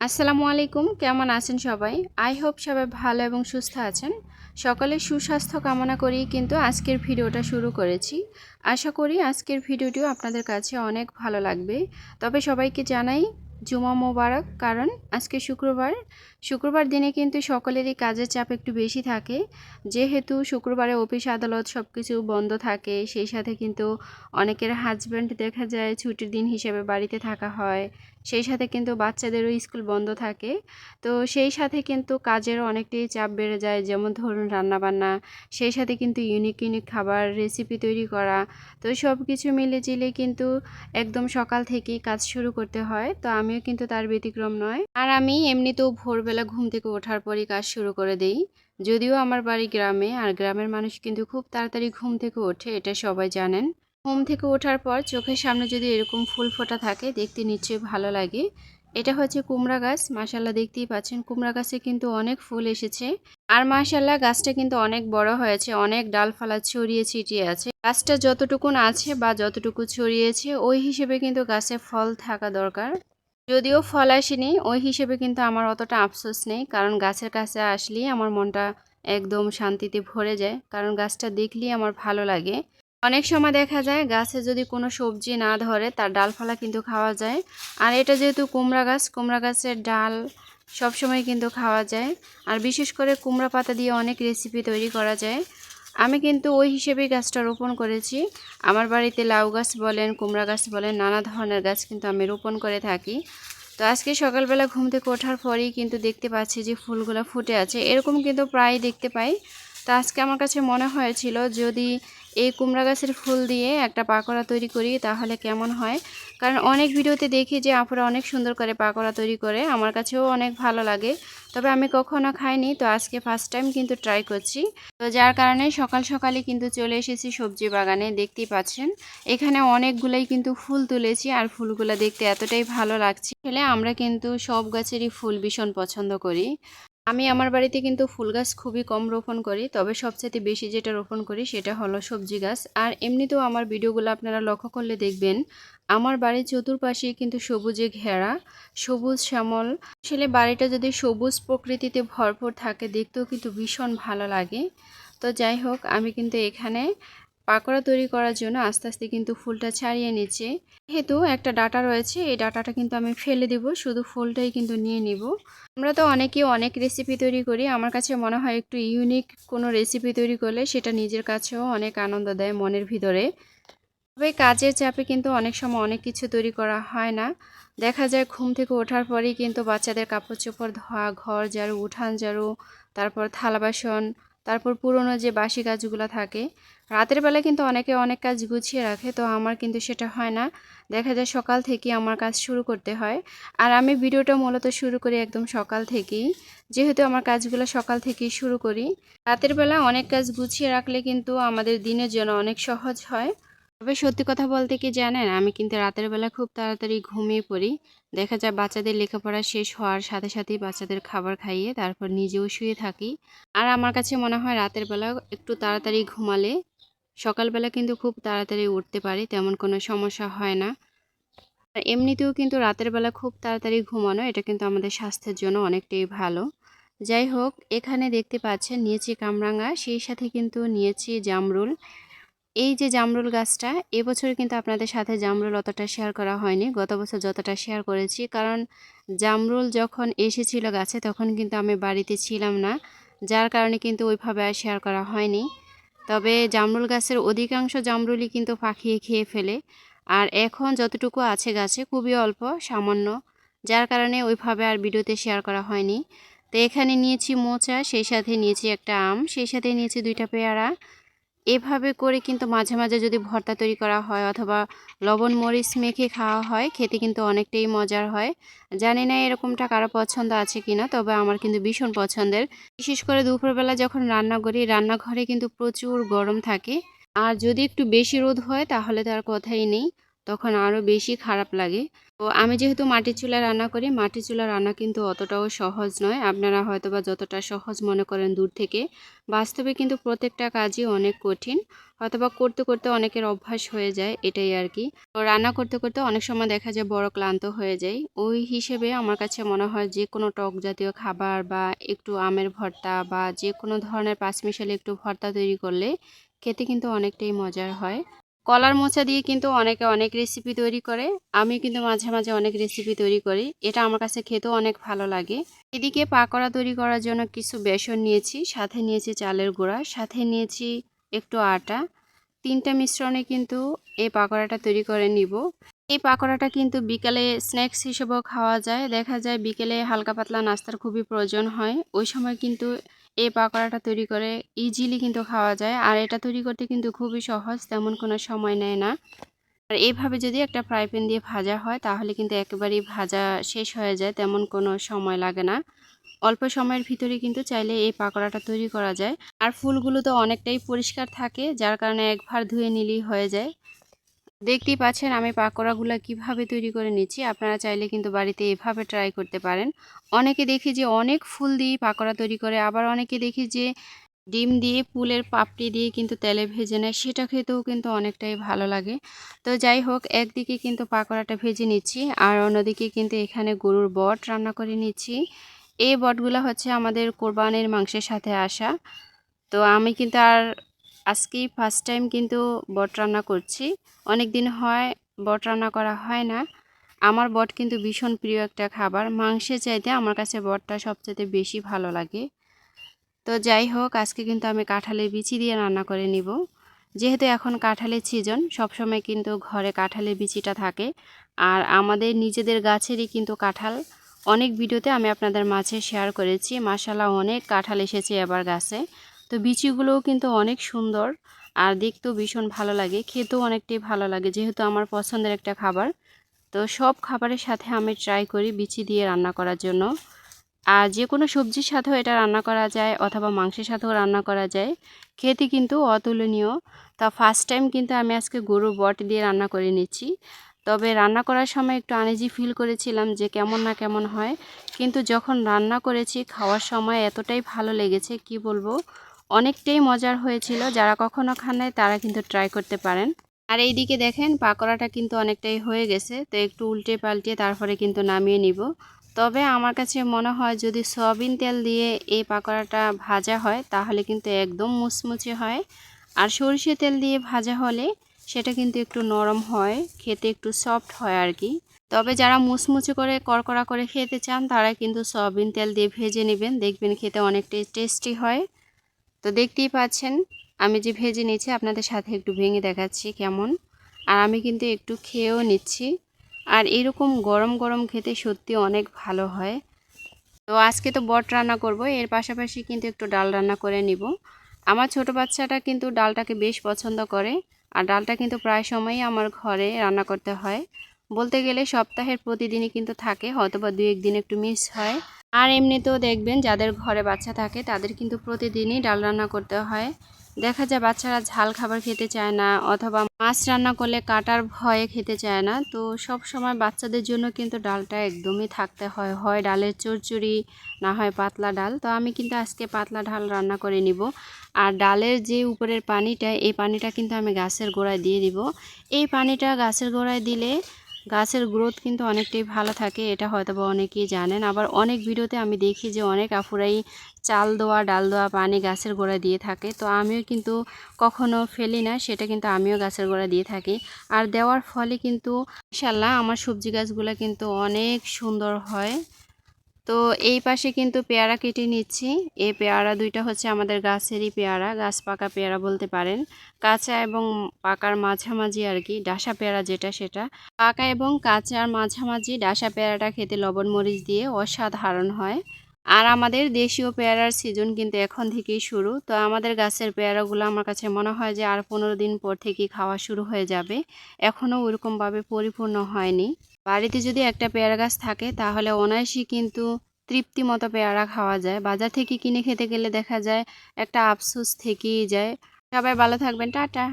আসসালামু আলাইকুম, কেমন আছেন সবাই? আই হোপ সবাই ভালো এবং সুস্থ আছেন। সকলের সুস্বাস্থ্য কামনা করেই কিন্তু আজকের ভিডিওটা শুরু করেছি। আশা করি আজকের ভিডিওটিও আপনাদের কাছে অনেক ভালো লাগবে। তবে সবাইকে জানাই জুমা মোবারক, কারণ আজকে শুক্রবার দিনে কিন্তু সকলেরই কাজের চাপ একটু বেশি থাকে। যেহেতু শুক্রবারে অফিস আদালত সব কিছু বন্ধ থাকে, সেই সাথে কিন্তু অনেকের হাজব্যান্ড দেখা যায় ছুটির দিন হিসেবে বাড়িতে থাকা হয়। সেই সাথে কিন্তু বাচ্চাদেরও স্কুল বন্ধ থাকে। তো সেই সাথে কিন্তু কাজেরও অনেকটাই চাপ বেড়ে যায়, যেমন ধরুন রান্নাবান্না, সেই সাথে কিন্তু ইউনিক খাবার রেসিপি তৈরি করা। তো সব কিছু মিলে কিন্তু একদম সকাল থেকেই কাজ শুরু করতে হয়। তো আমিও কিন্তু তার ব্যতিক্রম নয়। আর আমি এমনিতেও ভোরবেলা ঘুম থেকে ওঠার পরই কাজ শুরু করে দেই। যদিও আমার বাড়ি গ্রামে, আর গ্রামের মানুষ কিন্তু খুব তাড়াতাড়ি ঘুম থেকে ওঠে, এটা সবাই জানেন। ঘুম থেকে ওঠার পর চোখের সামনে যদি এরকম ফুল ফোটা থাকে, দেখতে নিশ্চয়ই ভালো লাগে। এটা হচ্ছে কুমড়া গাছ, মাশাল্লাহ দেখতেই পাচ্ছেন কুমড়া গাছে কিন্তু অনেক ফুল এসেছে। আর মাশাল্লাহ গাছটা কিন্তু অনেক বড় হয়েছে, অনেক ডালপালা ছড়িয়ে ছিটিয়ে আছে। গাছটা যতটুকুন আছে বা যতটুকু ছড়িয়েছে ওই হিসেবে কিন্তু গাছে ফল থাকা দরকার। যদিও ফল আসেনি ওই হিসেবে কিন্তু আমার অতটা আফসোস নেই, কারণ গাছের কাছে আসলেই আমার মনটা একদম শান্তিতে ভরে যায়, কারণ গাছটা দেখলেই আমার ভালো লাগে। অনেক সময় দেখা যায় গাছে যদি কোনো সবজি না ধরে তার ডালপালা কিন্তু খাওয়া যায়। আর এটা যেহেতু কুমড়া গাছের ডাল সবসময় কিন্তু খাওয়া যায়। আর বিশেষ করে কুমড়া পাতা দিয়ে অনেক রেসিপি তৈরি করা যায়। আমি কিন্তু ওই হিসেবেই গাছটা রোপণ করেছি। আমার বাড়িতে লাউ গাছ বলেন, কুমড়া গাছ বলেন, নানা ধরনের গাছ কিন্তু আমি রোপণ করে থাকি। তো আজকে সকালবেলা ঘুম থেকে ওঠার পরেই কিন্তু দেখতে পাচ্ছি যে ফুলগুলো ফুটে আছে, এরকম কিন্তু প্রায় দেখতে পাই। তো আজকে আমার কাছে মনে হয়েছিল যদি এই কুমড়া গাছের ফুল দিয়ে একটা পাকোড়া তৈরি করি তাহলে কেমন হয়। কারণ অনেক ভিডিওতে দেখি যে আপুরা অনেক সুন্দর করে পাকোড়া তৈরি করে, আমার কাছেও অনেক ভালো লাগে। তবে আমি কখনো খাইনি, তো আজকে ফার্স্ট টাইম কিন্তু ট্রাই করছি। তো যার কারণে সকাল সকালই কিন্তু চলে এসেছি সবজি বাগানে, দেখতেই পাচ্ছেন এখানে অনেকগুলাই কিন্তু ফুল তুলেছি। আর ফুলগুলো দেখতে এতটাই ভালো লাগছে। আসলে আমরা কিন্তু সব গাছেরই ফুল ভীষণ পছন্দ করি। আমি আমার বাড়িতে কিন্তু ফুল গাছ খুবই কম রোপণ করি, তবে সবচেয়ে বেশি যেটা রোপণ করি সেটা হলো সবজি গাছ। আর এমনিতেও আমার ভিডিওগুলো আপনারা লক্ষ্য করলে দেখবেন আমার বাড়ির চতুর্পাশে কিন্তু সবুজে ঘেরা, সবুজ শ্যামল। আসলে বাড়িটা যদি সবুজ প্রকৃতিতে ভরপুর থাকে দেখতেও কিন্তু ভীষণ ভালো লাগে। তো যাই হোক, আমি কিন্তু এখানে পাকোড়া তৈরি করার জন্য আস্তে আস্তে কিন্তু ফুলটা ছাড়িয়ে নিচ্ছি। যেহেতু একটা ডাটা রয়েছে, এই ডাটাটা কিন্তু আমি ফেলে দিব, শুধু ফুলটাই কিন্তু নিয়ে নিব। আমরা তো অনেকেই অনেক রেসিপি তৈরি করি, আমার কাছে মনে হয় একটু ইউনিক কোনো রেসিপি তৈরি করলে সেটা নিজের কাছেও অনেক আনন্দ দেয় মনের ভিতরে। তবে কাজের চাপে কিন্তু অনেক সময় অনেক কিছু তৈরি করা হয় না। দেখা যায় ঘুম থেকে ওঠার পরেই কিন্তু বাচ্চাদের কাপড় চোপড় ধোয়া, ঘর ঝাড়ু, উঠান ঝাড়ু, তারপর থালা বাসন, তারপর পুরনো যে বাসি কাজগুলো থাকে। রাতের বেলা কিন্তু অনেকে অনেক কাজ গুছিয়ে রাখে, তো আমার কিন্তু সেটা হয় না। দেখা যায় সকাল থেকেই আমার কাজ শুরু করতে হয়। আর আমি ভিডিওটা মূলত শুরু করি একদম সকাল থেকেই, যেহেতু আমার কাজগুলো সকাল থেকেই শুরু করি। রাতের বেলা অনেক কাজ গুছিয়ে রাখলে কিন্তু আমাদের দিনের জন্য অনেক সহজ হয়। তবে সত্যি কথা বলতে কি জানেন, আমি কিন্তু রাতের বেলা খুব তাড়াতাড়ি ঘুমিয়ে পড়ি। দেখা যায় বাচ্চাদের লেখাপড়া শেষ হওয়ার সাথে সাথেই বাচ্চাদের খাবার খাইয়ে তারপর নিজেও শুয়ে থাকি। আর আমার কাছে মনে হয় রাতের বেলা একটু তাড়াতাড়ি ঘুমালে সকালবেলা কিন্তু খুব তাড়াতাড়ি উঠতে পারি, তেমন কোনো সমস্যা হয় না। আর এমনিতেও কিন্তু রাতের বেলা খুব তাড়াতাড়ি ঘুমানো এটা কিন্তু আমাদের স্বাস্থ্যের জন্য অনেকটাই ভালো। যাই হোক, এখানে দেখতে পাচ্ছেন নিয়েছি কামরাঙা, সেই সাথে কিন্তু নিয়েছি জামরুল। এই যে জামরুল গাছটা, এবছর কিন্তু আপনাদের সাথে জামরুল অতটা শেয়ার করা হয়নি, গত বছর যতটা শেয়ার করেছি, কারণ জামরুল যখন এসেছিল গাছে তখন কিন্তু আমি বাড়িতে ছিলাম না, যার কারণে কিন্তু ওইভাবে আর শেয়ার করা হয়নি। তবে জামরুল গাছের অধিকাংশ জামরুলই কিন্তু পাখিয়ে খেয়ে ফেলে। আর এখন যতটুকু আছে গাছে খুবই অল্প সামান্য, যার কারণে ওইভাবে আর ভিডিওতে শেয়ার করা হয়নি। তো এখানে নিয়েছি মোচা, সেই সাথে নিয়েছি একটা আম, সেই সাথে নিয়েছি 2টা পেয়ারা। এভাবে করে কিন্তু মাঝে মাঝে যদি ভর্তা তৈরি করা হয় অথবা লবণ মরিচ মেখে খাওয়া হয়, খেতে কিন্তু অনেকটাই মজার হয়। জানি না এরকমটা কারো পছন্দ আছে কিনা, তবে আমার কিন্তু ভীষণ পছন্দের। বিশেষ করে দুপুরবেলা যখন রান্না করি, রান্নাঘরে কিন্তু প্রচুর গরম থাকে। আর যদি একটু বেশি রোদ হয় তাহলে তার কথাই নেই, তখন আরও বেশি খারাপ লাগে। তো আমি যেহেতু মাটির চুলায় রান্না করি, মাটির চুলার রান্না কিন্তু অতটাও সহজ নয়। আপনারা হয়তোবা যতটা সহজ মনে করেন দূর থেকে, বাস্তবে কিন্তু প্রত্যেকটা কাজই অনেক কঠিন। হয়তোবা করতে, করতে অনেকের অভ্যাস হয়ে যায়, এটাই আরকি। তো রান্না করতে, করতে অনেক সময় দেখা যায় বড় ক্লান্ত হয়ে যাই। ওই হিসেবে আমার কাছে মনে হয় যেকোনো টক জাতীয় খাবার বা একটু আমের ভর্তা বা যেকোনো ধরনের পাঁচমিশালি একটু ভর্তা তৈরি করলে খেতে কিন্তু অনেকটাই মজার হয়। কলার মোচা দিয়ে কিন্তু অনেকে অনেক রেসিপি তৈরি করে। আমি কিন্তু মাঝে, মাঝে অনেক রেসিপি তৈরি করি। এটা আমার কাছে খেতেও অনেক ভালো লাগে। এদিকে পাকোড়া তৈরি করার জন্য কিছু বেসন নিয়েছি, সাথে নিয়েছি চালের গুঁড়া, সাথে নিয়েছি একটু আটা। ৩ টা মিশ্রণে কিন্তু এই পাকোড়াটা তৈরি করে নিব। এই পাকোড়াটা কিন্তু বিকালে স্ন্যাক্স হিসেবেও খাওয়া যায়। দেখা যায় বিকেলে হালকা পাতলা নাস্তার খুবই প্রয়োজন হয়। ওই সময় কিন্তু এই পাকোড়াটা তৈরি করে ইজিলি কিন্তু খাওয়া যায়। আর এটা তৈরি করতে কিন্তু খুবই সহজ, তেমন কোনো সময় নেয় না। আর এভাবে যদি একটা ফ্রাই প্যান দিয়ে ভাজা হয় তাহলে কিন্তু একেবারেই ভাজা শেষ হয়ে যায়, তেমন কোনো সময় লাগে না। অল্প সময়ের ভিতরে কিন্তু চাইলে এই পাকোড়াটা তৈরি করা যায়। আর ফুলগুলো তো অনেকটাই পরিষ্কার থাকে, যার কারণে একবার ধুয়ে নিলেই হয়ে যায়। দেখতেই পাচ্ছেন আমি পাকোড়াগুলো কিভাবে তৈরি করে নিচ্ছি। আপনারা চাইলে কিন্তু বাড়িতে এভাবে ট্রাই করতে পারেন। অনেকে দেখি যে অনেক ফুল দিয়ে পাকোড়া তৈরি করে, আবার অনেকে দেখি যে ডিম দিয়ে ফুলের পাপড়ি দিয়ে কিন্তু তেলে ভেজে নেয়, সেটা খেতেও কিন্তু অনেকটাই ভালো লাগে। তো যাই হোক, একদিকে কিন্তু পাকোড়াটা ভেজে নিচ্ছি আর অন্যদিকে কিন্তু এখানে গরুর বট রান্না করে নিচ্ছি। এই বটগুলো হচ্ছে আমাদের কোরবানির মাংসের সাথে আসা। তো আমি কিন্তু আজকেই ফার্স্ট টাইম কিন্তু বট রান্না করছি। অনেক দিন হয় বট রান্না করা হয় না। আমার বট কিন্তু ভীষণ প্রিয় একটা খাবার। মাংসের চাইতে আমার কাছে বটটা সবচেয়ে বেশি ভালো লাগে। তো যাই হোক, আজকে কিন্তু আমি কাঁঠালের বিচি দিয়ে রান্না করে নিব। যেহেতু এখন কাঁঠালের সিজন, সবসময় কিন্তু ঘরে কাঁঠালের বিচিটা থাকে। আর আমাদের নিজেদের গাছেরই কিন্তু কাঁঠাল। অনেক ভিডিওতে আমি আপনাদের মাঝে শেয়ার করেছি। মাশাআল্লাহ অনেক কাঁঠাল এসেছে এবার গাছে। তো বিচিগুলোও কিন্তু অনেক সুন্দর আর দেখতেও ভীষণ ভালো লাগে, খেতেও অনেকটাই ভালো লাগে, যেহেতু আমার পছন্দের একটা খাবার। তো সব খাবারের সাথে আমি ট্রাই করি বিচি দিয়ে রান্না করার জন্য। আর যে কোনো সবজির সাথেও এটা রান্না করা যায় অথবা মাংসের সাথেও রান্না করা যায়, খেতে কিন্তু অতুলনীয়। তা ফার্স্ট টাইম কিন্তু আমি আজকে গরুর বট দিয়ে রান্না করে নিচ্ছি। তবে রান্না করার সময় একটু আনইজি ফিল করেছিলাম যে কেমন না কেমন হয়, কিন্তু যখন রান্না করেছি খাওয়ার সময় এতটাই ভালো লেগেছে কি বলবো, অনেকটাই মজার হয়েছিল। যারা কখনো খান নাই তারা কিন্তু ট্রাই করতে পারেন। আর এইদিকে দেখেন পাকোড়াটা কিন্তু অনেকটাই হয়ে গেছে, তো একটু উল্টে পাল্টিয়ে তারপরে কিন্তু নামিয়ে নিব। তবে আমার কাছে মনে হয় যদি সয়াবিন তেল দিয়ে এই পাকোড়াটা ভাজা হয় তাহলে কিন্তু একদম মুচমুচে হয়। আর সরিষার তেল দিয়ে ভাজা হলে সেটা কিন্তু একটু নরম হয়, খেতে একটু সফট হয় আর কি। তবে যারা মুচমুচে করে কড়কড়া করে খেতে চান তারা কিন্তু সয়াবিন তেল দিয়ে ভেজে নেবেন, দেখবেন খেতে অনেকটাই টেস্টি হয়। তো দেখতেই পাচ্ছেন আমি যে ভেজে নিচ্ছি আপনাদের সাথে একটু ভেঙে দেখাচ্ছি কেমন। আর আমি কিন্তু একটু খেয়েও নিচ্ছি। আর এরকম গরম গরম খেতে সত্যি অনেক ভালো হয়। তো আজকে তো বট রান্না করব, এর পাশাপাশি কিন্তু একটু ডাল রান্না করে নিব। আমার ছোট বাচ্চাটা কিন্তু ডালটাকে বেশ পছন্দ করে। আর ডালটা কিন্তু প্রায় সময়ই আমার ঘরে রান্না করতে হয়। বলতে গেলে সপ্তাহের প্রতিদিনই কিন্তু থাকে, হয়তোবা 2-1 দিন একটু মিস হয়। আর এমনিতেও দেখবেন যাদের ঘরে বাচ্চা থাকে তাদের কিন্তু প্রতিদিনই ডাল রান্না করতে হয়। দেখা যায় বাচ্চারা ঝাল খাবার খেতে চায় না, অথবা মাছ রান্না করলে কাটার ভয়ে খেতে চায় না। তো সব সময় বাচ্চাদের জন্য কিন্তু ডালটা একদমই থাকতে হয়, হয় ডালের চচ্চড়ি, না হয় পাতলা ডাল। তো আমি কিন্তু আজকে পাতলা ডাল রান্না করে নিব। আর ডালের যে উপরের পানিটা, এই পানিটা কিন্তু আমি গাছের গোড়ায় দিয়ে দিব। এই পানিটা গাছের গোড়ায় দিলে গাছের গ্রোথ কিন্তু অনেকটাই ভালো থাকে, এটা হয়তো বা অনেকেই জানেন। আবার অনেক ভিডিওতে আমি দেখি যে অনেক আপুরাই চাল দেওয়া ডাল দেওয়া পানি গাছের গোড়ায় দিয়ে থাকে। তো আমিও কিন্তু কখনো ফেলি না, সেটা কিন্তু আমিও গাছের গোড়ায় দিয়ে থাকি। আর দেওয়ার ফলে কিন্তু ইনশাল্লাহ আমার সবজি গাছগুলো কিন্তু অনেক সুন্দর হয়। তো এই পাশে কিন্তু পেয়ারা কেটে নিচ্ছি। এই পেয়ারা দুইটা হচ্ছে আমাদের গাছেরই পেয়ারা, গাছ পাকা পেয়ারা বলতে পারেন। কাঁচা এবং পাকার মাঝামাঝি আর কি, ডাসা পেয়ারা যেটা সেটা। পাকা এবং কাঁচার মাঝামাঝি ডাসা পেয়ারাটা খেতে লবণ মরিচ দিয়ে অসাধারণ হয়। আর আমাদের দেশীয় পেয়ারার সিজন কিন্তু এখন থেকেই শুরু। তো আমাদের গাছের পেয়ারাগুলো আমার কাছে মনে হয় যে আর 15 দিন পর থেকেই খাওয়া শুরু হয়ে যাবে। এখনও ওরকমভাবে পরিপূর্ণ হয়নি। বাড়িতে যদি একটা পেয়ারা গাছ থাকে তাহলে অনায়াসেই কিন্তু তৃপ্তি মতো পেয়ারা খাওয়া যায়। বাজার থেকে কিনে খেতে গেলে দেখা যায় একটা আফসোস থেকেই যায়। সবাই ভালো থাকবেন, টাটা।